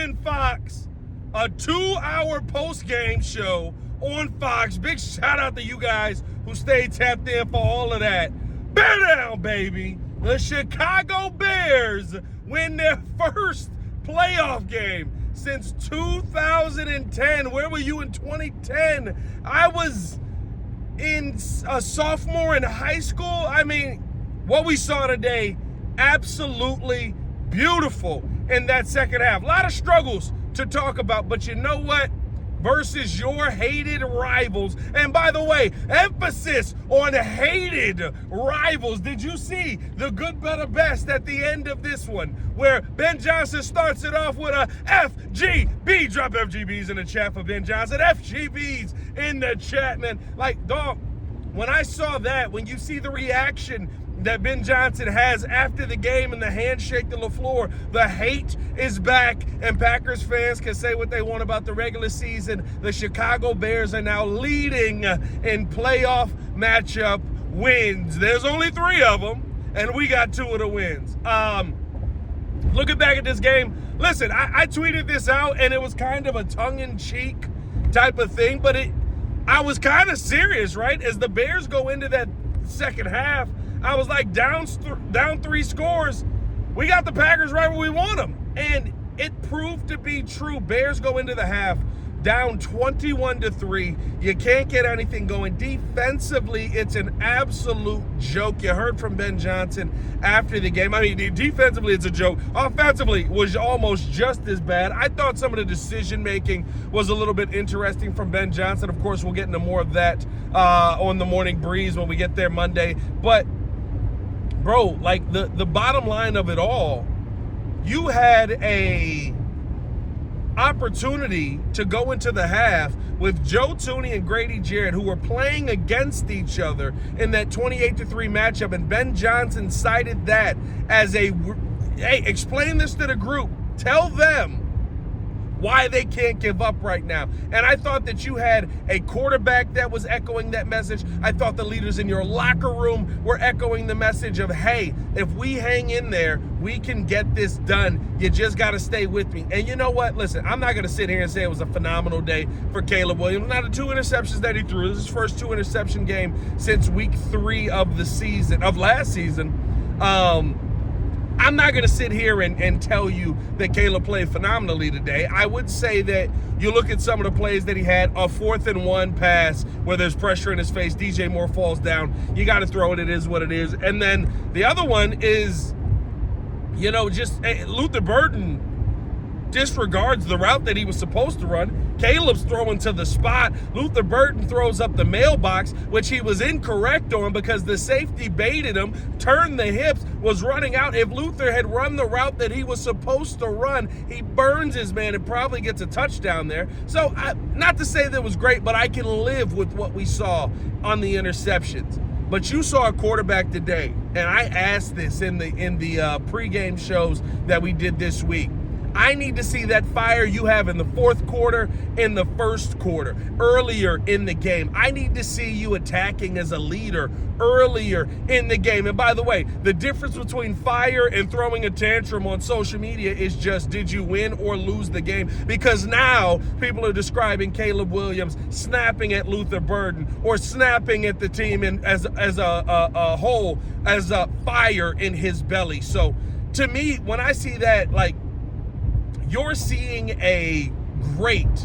and Fox, a 2-hour post-game show on Fox. Big shout out to you guys who stayed tapped in for all of that. Bear down, baby. The Chicago Bears win their first playoff game since 2010. Where were you in 2010? I was in a sophomore in high school. I mean, what we saw today, absolutely beautiful in that second half. A lot of struggles to talk about, but you know what? Versus your hated rivals. And by the way, emphasis on hated rivals. Did you see the good, better, best at the end of this one, where Ben Johnson starts it off with a FGB? Drop FGBs in the chat for Ben Johnson. FGBs in the chat, man. Like, dog, when I saw that, when you see the reaction that Ben Johnson has after the game and the handshake to LaFleur, the hate is back, and Packers fans can say what they want about the regular season. The Chicago Bears are now leading in playoff matchup wins. There's only 3 of them, and we got 2 of the wins. Looking back at this game, listen, I tweeted this out, and it was kind of a tongue-in-cheek type of thing, but I was kind of serious, right? As the Bears go into that second half, I was like, down 3 scores. We got the Packers right where we want them. And it proved to be true. Bears go into the half down 21-3. You can't get anything going. Defensively, it's an absolute joke. You heard from Ben Johnson after the game. I mean, defensively, it's a joke. Offensively, was almost just as bad. I thought some of the decision-making was a little bit interesting from Ben Johnson. Of course, we'll get into more of that on the Morning Breeze when we get there Monday. But bro, like the bottom line of it all, you had a opportunity to go into the half with Joe Thuney and Grady Jarrett, who were playing against each other in that 28-3 matchup, and Ben Johnson cited that as hey, explain this to the group. Tell them why they can't give up right now. And I thought that you had a quarterback that was echoing that message. I thought the leaders in your locker room were echoing the message of, hey, if we hang in there, we can get this done. You just got to stay with me. And you know what? Listen, I'm not going to sit here and say it was a phenomenal day for Caleb Williams. Not the 2 interceptions that he threw. This is his first 2 interception game since week 3 of the season, of last season. I'm not going to sit here and tell you that Caleb played phenomenally today. I would say that you look at some of the plays that he had, a 4th and 1 pass where there's pressure in his face, DJ Moore falls down. You got to throw it. It is what it is. And then the other one is, you know, just Luther Burden disregards the route that he was supposed to run. Caleb's throwing to the spot. Luther Burden throws up the mailbox, which he was incorrect on because the safety baited him, turned the hips, was running out. If Luther had run the route that he was supposed to run, he burns his man and probably gets a touchdown there. So, not to say that it was great, but I can live with what we saw on the interceptions. But you saw a quarterback today, and I asked this in the pregame shows that we did this week. I need to see that fire you have in the 4th quarter, in the 1st quarter, earlier in the game. I need to see you attacking as a leader earlier in the game. And by the way, the difference between fire and throwing a tantrum on social media is just, did you win or lose the game? Because now people are describing Caleb Williams snapping at Luther Burden or snapping at the team as a whole, as a fire in his belly. So to me, when I see that, like, you're seeing a great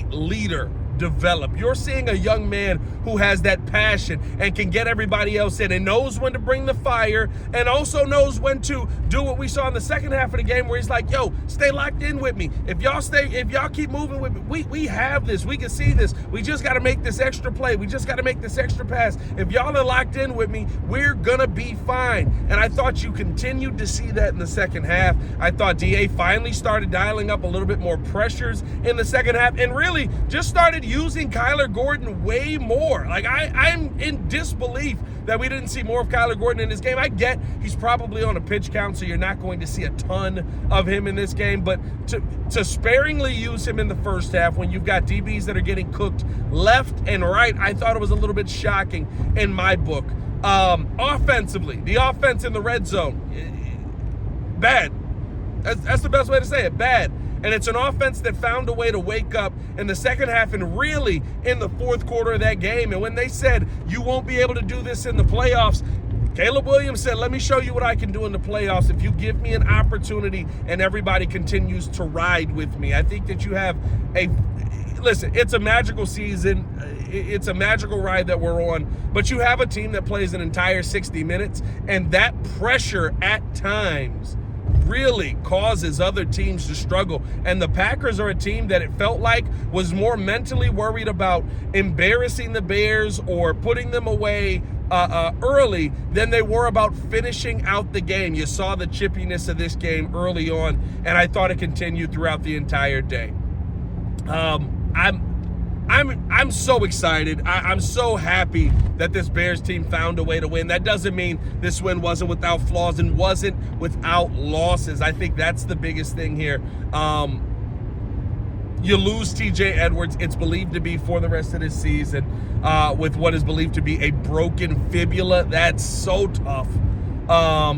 leader develop. You're seeing a young man who has that passion and can get everybody else in and knows when to bring the fire and also knows when to do what we saw in the second half of the game where he's like, yo, stay locked in with me. If y'all keep moving with me, we have this. We can see this. We just got to make this extra play. We just got to make this extra pass. If y'all are locked in with me, we're going to be fine. And I thought you continued to see that in the second half. I thought DA finally started dialing up a little bit more pressures in the second half and really just started using Kyler Gordon way more. Like, I'm in disbelief that we didn't see more of Kyler Gordon in this game. I get he's probably on a pitch count, so you're not going to see a ton of him in this game, but to sparingly use him in the first half when you've got DBs that are getting cooked left and right, I thought it was a little bit shocking in my book. Offensively, the offense in the red zone, bad. That's the best way to say it, bad. And it's an offense that found a way to wake up in the second half and really in the fourth quarter of that game. And when they said, you won't be able to do this in the playoffs, Caleb Williams said, let me show you what I can do in the playoffs if you give me an opportunity and everybody continues to ride with me. I think that you have listen, it's a magical season. It's a magical ride that we're on, but you have a team that plays an entire 60 minutes, and that pressure at times really causes other teams to struggle. And the Packers are a team that it felt like was more mentally worried about embarrassing the Bears or putting them away early than they were about finishing out the game. You saw the chippiness of this game early on, and I thought it continued throughout the entire day. I'm so excited. I'm so happy that this Bears team found a way to win. That doesn't mean this win wasn't without flaws and wasn't without losses. I think that's the biggest thing here. You lose T.J. Edwards. It's believed to be for the rest of this season with what is believed to be a broken fibula. That's so tough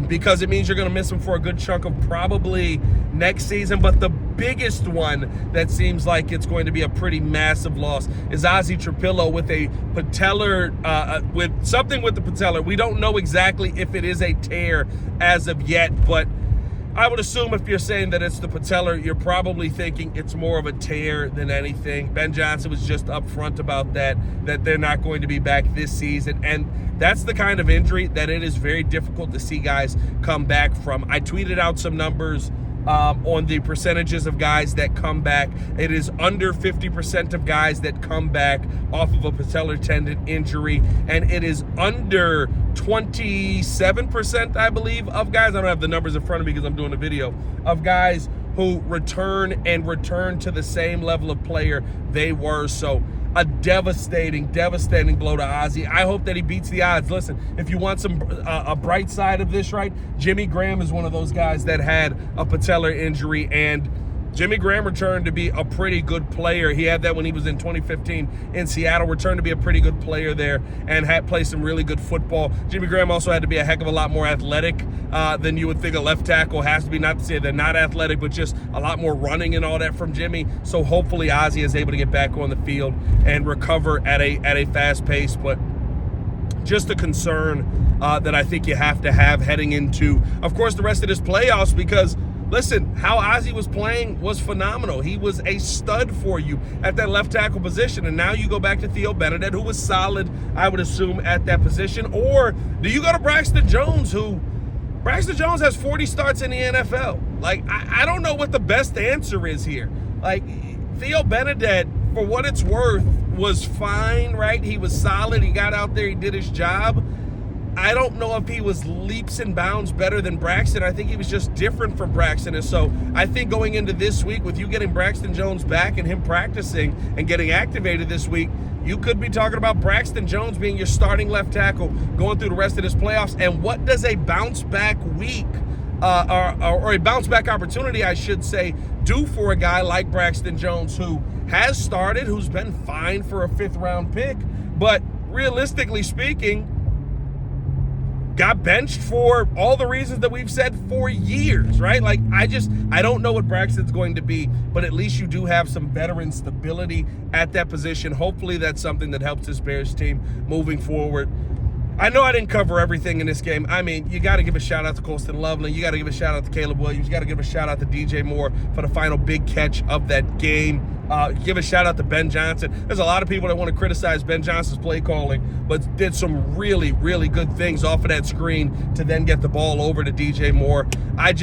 because it means you're going to miss him for a good chunk of probably next season. But the biggest one that seems like it's going to be a pretty massive loss is Ozzie Trapillo with a patellar, with something with the patellar. We don't know exactly if it is a tear as of yet, but I would assume if you're saying that it's the patellar, you're probably thinking it's more of a tear than anything. Ben Johnson was just upfront about that they're not going to be back this season. And that's the kind of injury that it is very difficult to see guys come back from. I tweeted out some numbers on the percentages of guys that come back. It is under 50% of guys that come back off of a patellar tendon injury, and it is under 27%, I believe, of guys, I don't have the numbers in front of me because I'm doing a video, of guys who return to the same level of player they were. So a devastating blow to Ozzie. I hope that he beats the odds. Listen, if you want some a bright side of this, right? Jimmy Graham is one of those guys that had a patellar injury, and Jimmy Graham returned to be a pretty good player. He had that when he was in 2015 in Seattle, returned to be a pretty good player there and had played some really good football. Jimmy Graham also had to be a heck of a lot more athletic than you would think a left tackle has to be. Not to say they're not athletic, but just a lot more running and all that from Jimmy. So hopefully Ozzie is able to get back on the field and recover at a fast pace. But just a concern that I think you have to have heading into, of course, the rest of this playoffs, because listen, how Ozzie was playing was phenomenal. He was a stud for you at that left tackle position. And now you go back to Theo Benedict, who was solid, I would assume, at that position. Or do you go to Braxton Jones, Braxton Jones has 40 starts in the NFL. Like, I don't know what the best answer is here. Like, Theo Benedict, for what it's worth, was fine, right? He was solid. He got out there. He did his job. I don't know if he was leaps and bounds better than Braxton. I think he was just different from Braxton. And so I think going into this week, with you getting Braxton Jones back and him practicing and getting activated this week, you could be talking about Braxton Jones being your starting left tackle going through the rest of this playoffs. And what does a bounce back week or a bounce back opportunity, I should say, do for a guy like Braxton Jones, who has started, who's been fine for a 5th round pick, but realistically speaking, got benched for all the reasons that we've said for years, right? Like, I don't know what Braxton's going to be, but at least you do have some veteran stability at that position. Hopefully that's something that helps this Bears team moving forward. I know I didn't cover everything in this game. I mean, you got to give a shout out to Colston Loveland. You got to give a shout out to Caleb Williams. You got to give a shout out to DJ Moore for the final big catch of that game. Give a shout out to Ben Johnson. There's a lot of people that want to criticize Ben Johnson's play calling, but did some really, really good things off of that screen to then get the ball over to DJ Moore. I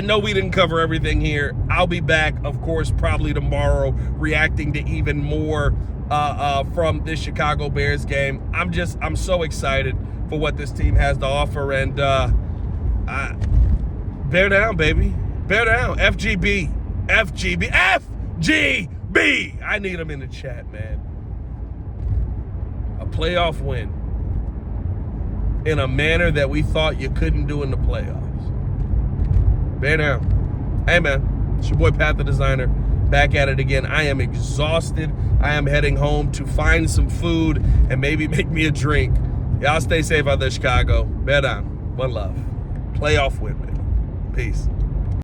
know we didn't cover everything here. I'll be back, of course, probably tomorrow, reacting to even more from this Chicago Bears game. I'm so excited for what this team has to offer, and bear down, baby. Bear down. FGB. I need them in the chat, man. A playoff win in a manner that we thought you couldn't do in the playoffs. Bear down. Hey, man, it's your boy Pat the Designer, back at it again. I am exhausted. I am heading home to find some food and maybe make me a drink. Y'all stay safe out there, Chicago. Bear down. One love. Playoff win, man. Peace.